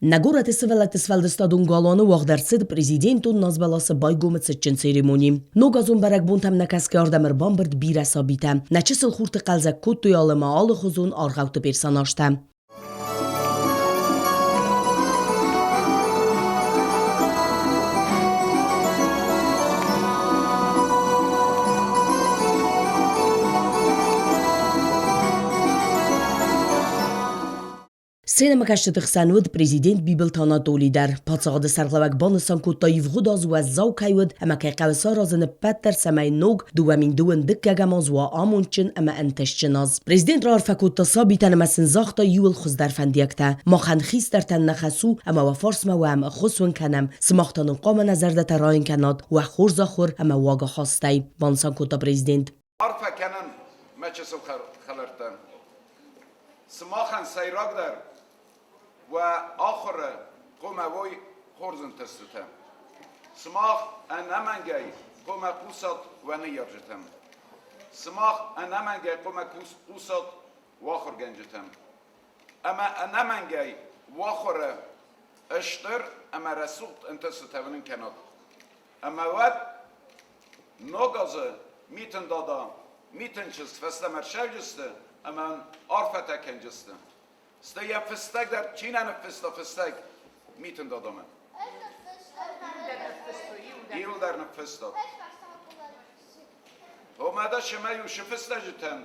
Nagura tesvelet sveldestadun galonu wagdersid prezidentun nazbalası baygometse çin seremoni. Nogazun berek buntam nekaske ardemir bambert bire sabite. Neçisil khurti qalzak kuttu yalıma alı khuzun argavtu personajte. Сенема каштыдық сәнуд президент бибілтана долидер. Пацағады сарғлавак банысан куттайв ғудаз уаз зау кайуд, әмә кайқавыса разыны пәттер сәмәй ног, дуамин дуын діккәгамаз уа амунчын әмә әнтәшчын az. Президент рарфа куттаса битәнемәсін зақта юыл құздар фәндиякта. Махан хистер тәнна хасу, әмә ва фарсма ва әмә хусвын кәнем, сымақтанын қама нәзәрді тәрайын кәнат, ва хур захур әмә вага хастай. Бансан кутта президент. Arfa kenen meçesil xalartan. Smaxan sayragdar ve ahire komevoy horzun testitem. Smax en emengey kome kusat ve niyarjitem. Smax en emengey kome kusat vahir genjitem. Ama en emengey vahire eştir ama result entestitevenin kenat. Ama vet nogazı Miten dada, miten çist, festemer şevciste, hemen arfete kenciste. Ste ya festek der, çinen festek, miten dada mı? İyil der nefestak. O meda şemeyu şefesteciten,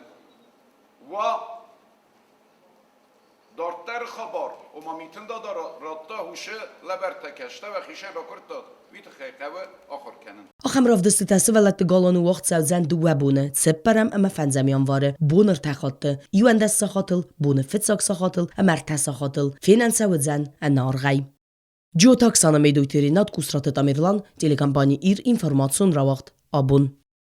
va دارتر خبر و ما میتون داده رابطه هوشه لبرته کشته و خیشه را کرد ویت خیقه آخر کنن. آخم رفت دست ولت گالانو وقت سوزن دو بونه سپرم اما فنزمیان واره بونر تخاطه یوان دست سخاطل بونه فتساک سخاطل امر تسخاطل فینن سوزن انارغی. جو تاکسانه میدوی ترینات کسرات تامیرلان تلکمپانی ایر اینفورماسیون را وقت آبون.